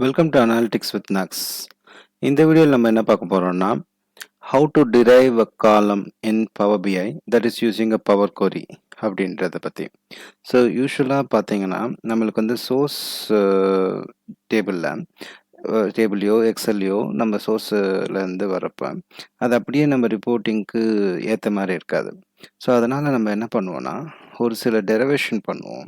Welcome to analytics with knocks. இந்த வீடியோவில் நம்ம என்ன பார்க்க போகிறோம்னா how to derive a column in Power BI that is using a Power Query அப்படின்றத பற்றி. ஸோ யூஸ்வலாக பார்த்தீங்கன்னா நம்மளுக்கு வந்து சோர்ஸ் டேபிள்லையோ எக்ஸல்லையோ நம்ம சோர்ஸ்லேருந்து வரப்போ அது அப்படியே நம்ம ரிப்போர்ட்டிங்க்கு ஏற்ற மாதிரி இருக்காது. ஸோ அதனால் நம்ம என்ன பண்ணுவோன்னா ஒரு சில டெரிவேஷன் பண்ணுவோம்,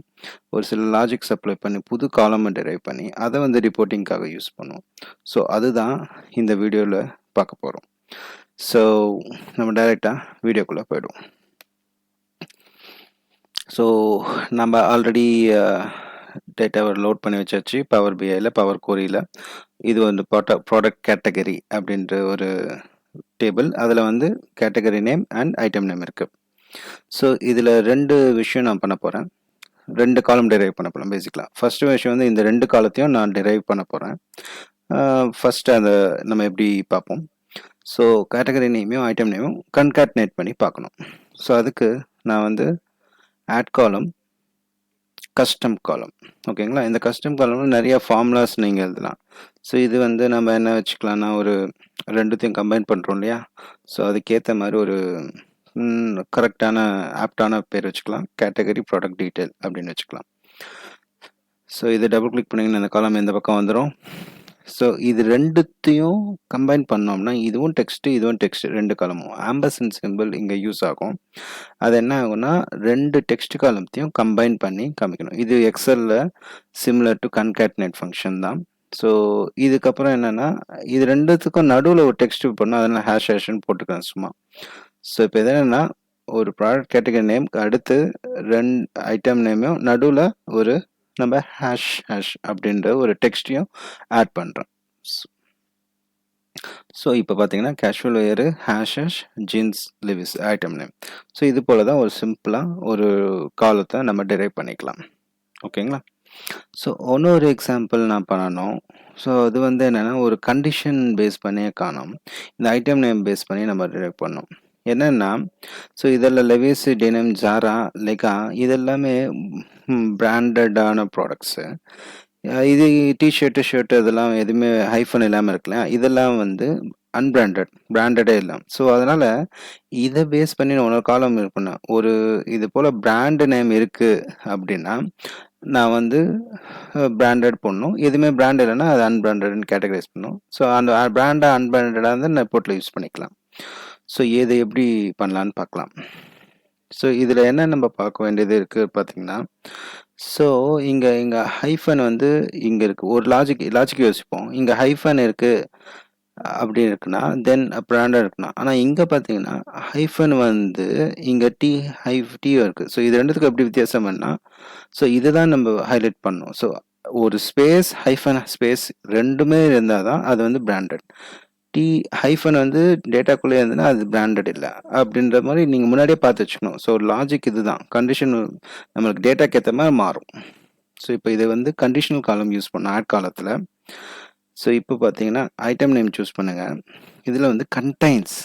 ஒரு சில லாஜிக்ஸ் அப்ளை பண்ணி புது காலமை டெரைவ் பண்ணி அதை வந்து ரிப்போர்ட்டிங்காக யூஸ் பண்ணுவோம். ஸோ அதுதான் இந்த வீடியோவில் பார்க்க போகிறோம். ஸோ நம்ம டைரெக்டாக வீடியோக்குள்ளே போயிடுவோம். ஸோ நம்ம ஆல்ரெடி டேட்டாவை லோட் பண்ணி வச்சாச்சு பவர் பிஐயில், பவர் கோரியில். இது வந்து ப்ராடக்ட் கேட்டகரி அப்படின்ற ஒரு டேபிள். அதில் வந்து category name and item name இருக்குது. ஸோ இதில் ரெண்டு விஷயம் நான் பண்ண போகிறேன், ரெண்டு காலம் டெரைவ் பண்ண போகிறேன். பேசிக்கலாக ஃபஸ்ட்டு விஷயம் வந்து இந்த ரெண்டு காலத்தையும் நான் டெரைவ் பண்ண போகிறேன். ஃபஸ்ட்டு அதை நம்ம எப்படி பார்ப்போம். ஸோ கேட்டகரி நேமையும் ஐட்டம் நேமையும் கன்காட்னேட் பண்ணி பார்க்கணும். ஸோ அதுக்கு நான் வந்து ஆட் காலம், கஸ்டம் காலம், ஓகேங்களா. இந்த கஸ்டம் காலம்ல நிறைய ஃபார்முலாஸ் நீங்கள் எழுதலாம். ஸோ இது வந்து நம்ம என்ன வச்சுக்கலாம்னா ஒரு ரெண்டுத்தையும் கம்பைன் பண்ணுறோம் இல்லையா. ஸோ அதுக்கேற்ற மாதிரி ஒரு கரெக்டான ஆப்டான பேர் வச்சுக்கலாம். கேட்டகரி ப்ராடக்ட் டீட்டெயில் அப்படின்னு வச்சுக்கலாம். ஸோ இதை டபுள் கிளிக் பண்ணிங்கன்னா அந்த காலம் இந்த பக்கம் வந்துடும். ஸோ இது ரெண்டுத்தையும் கம்பைன் பண்ணோம்னா இதுவும் டெக்ஸ்ட்டு இதுவும் டெக்ஸ்ட், ரெண்டு காலமும் ஆம்பர்சன்ட் சிம்பிள் இங்கே யூஸ் ஆகும். அது என்ன ஆகும்னா ரெண்டு டெக்ஸ்ட் காலத்தையும் கம்பைன் பண்ணி காமிக்கணும். இது எக்ஸலில் சிமிலர் டு கன்காட்னேட் ஃபங்க்ஷன் தான். ஸோ இதுக்கப்புறம் என்னென்னா இது ரெண்டுத்துக்கும் நடுவில் ஒரு டெக்ஸ்ட் பண்ணணும், அதனால் ஹேஷ்ன்னு போட்டுக்கிறேன் சும்மா. ஸோ இப்போ இது என்னென்னா ஒரு ப்ராடக்ட் கேட்டகரி நேம் அடுத்து ரெண்டு ஐட்டம் நேமையும் நடுவில் ஒரு நம்ம ஹேஷ் அப்படின்ற ஒரு டெக்ஸ்டையும் ஆட் பண்ணுறோம். ஸோ இப்போ பார்த்தீங்கன்னா கேஷுவல் வேர் hash jeans Lewis item name. So இது போல் தான் ஒரு சிம்பிளாக ஒரு காலத்தை நம்ம டெரைவ் பண்ணிக்கலாம், ஓகேங்களா. ஸோ இன்னொரு எக்ஸாம்பிள் நான் பண்ணணும். ஸோ அது வந்து என்னென்னா ஒரு கண்டிஷன் பேஸ் பண்ணியே காணும், இந்த ஐட்டம் நேம் பேஸ் பண்ணி நம்ம டெரைவ் பண்ணோம். என்னென்னா ஸோ இதெல்லாம் லெவிஸ், டெனிம், ஜாரா, லெகா இதெல்லாமே பிராண்டடான ப்ராடக்ட்ஸு. இது டிஷர்ட்டு, ஷர்ட்டு இதெல்லாம் எதுவுமே ஹைஃபன் இல்லாமல் இருக்குல்ல, இதெல்லாம் வந்து அன்பிராண்டட், பிராண்டடே இல்லாமல். ஸோ அதனால் இதை பேஸ் பண்ணி நான் ஒரு காலம் இருக்குன்னா ஒரு இது போல் பிராண்டு நேம் இருக்குது அப்படின்னா நான் வந்து பிராண்டட் பண்ணணும். எதுவுமே பிராண்ட் இல்லைன்னா அது அன்பிராண்டட்னு கேட்டகரைஸ் பண்ணணும். ஸோ அந்த பிராண்டாக அன்பிராண்டடாக வந்து நான் ரிப்போர்ட்டில் யூஸ் பண்ணிக்கலாம். ஸோ இதை எப்படி பண்ணலான்னு பார்க்கலாம். ஸோ இதில் என்ன நம்ம பார்க்க வேண்டியது இருக்குது பார்த்தீங்கன்னா, ஸோ இங்கே ஹைஃபன் வந்து இங்கே இருக்குது. ஒரு லாஜிக் யோசிப்போம். இங்கே ஹைஃபன் இருக்குது அப்படி இருக்குன்னா தென் பிராண்டட் இருக்குன்னா, ஆனால் இங்கே பார்த்தீங்கன்னா ஹைஃபன் வந்து இங்கே டீ இருக்குது. ஸோ இது ரெண்டுத்துக்கும் எப்படி வித்தியாசம் பண்ணால் ஸோ இதை தான் நம்ம ஹைலைட் பண்ணணும். ஸோ ஒரு ஸ்பேஸ் ஹைஃபன் ஸ்பேஸ் ரெண்டுமே இருந்தால் தான் அது வந்து பிராண்டட். ஹைஃபன் வந்து டேட்டாக்குள்ளே இருந்ததுன்னா அது பிராண்டட் இல்லை அப்படின்ற மாதிரி நீங்கள் முன்னாடியே பார்த்து வச்சுக்கணும். ஸோ லாஜிக் இதுதான், கண்டிஷன் நம்மளுக்கு டேட்டாக்கு ஏற்ற மாதிரி மாறும். ஸோ இப்போ இதை வந்து கண்டிஷனல் காலம் யூஸ் பண்ணோம் ஆட் காலத்தில். ஸோ இப்போ பார்த்தீங்கன்னா ஐட்டம் நேம் சூஸ் பண்ணுங்கள். இதில் வந்து கண்டைன்ஸ்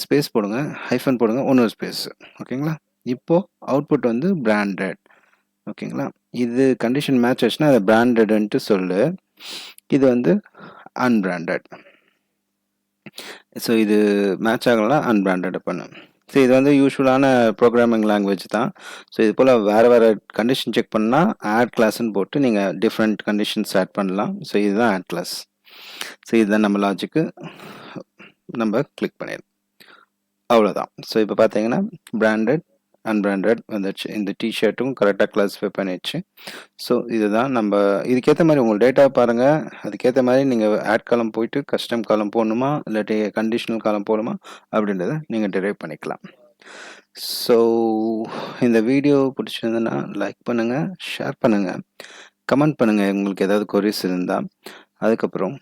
ஸ்பேஸ் போடுங்க, ஹைஃபன் போடுங்க, இன்னொரு ஸ்பேஸ், ஓகேங்களா. இப்போது அவுட்புட் வந்து பிராண்டட், ஓகேங்களா. இது கண்டிஷன் மேட்ச் ஆச்சுன்னா அது பிராண்டட்ன்ட்டு சொல்லு, இது வந்து அன்பிராண்டட். ஸோ இது மேட்ச் ஆகலைன்னா அன்பிராண்டட் பண்ணு. ஸோ இது வந்து யூஸ்வலான ப்ரோக்ராமிங் லாங்குவேஜ் தான். ஸோ இது போல் வேறு கண்டிஷன் செக் பண்ணால் ஆட் கிளாஸ்ன்னு போட்டு நீங்கள் டிஃப்ரெண்ட் கண்டிஷன்ஸ் ஆட் பண்ணலாம். ஸோ இதுதான் ஆட் கிளாஸ். ஸோ இதுதான் நம்ம லாஜிக்கு, நம்ம கிளிக் பண்ணிடலாம், அவ்வளோதான். ஸோ இப்போ பார்த்தீங்கன்னா பிராண்டட் அன்பிராண்டட் வந்துடுச்சு. இந்த டிஷர்ட்டும் கரெக்டாக கிளாஸிஃபை பண்ணிடுச்சு. ஸோ இதுதான் நம்ம இதுக்கேற்ற மாதிரி உங்கள் டேட்டா பாருங்கள், அதுக்கேற்ற மாதிரி நீங்கள் ஆட் காலம் போயிட்டு கஸ்டம் காலம் போடணுமா இல்லாட்டி கண்டிஷனல் காலம் போடணுமா அப்படின்றத நீங்கள் டெரைவ் பண்ணிக்கலாம். ஸோ இந்த வீடியோ பிடிச்சிருந்ததுன்னா லைக் பண்ணுங்கள், ஷேர் பண்ணுங்கள், கமெண்ட் பண்ணுங்கள் உங்களுக்கு ஏதாவது கொரிஸ் இருந்தால். அதுக்கப்புறம்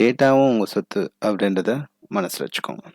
டேட்டாவும் உங்கள் சொத்து அப்படின்றத மனசில் வச்சுக்கோங்க.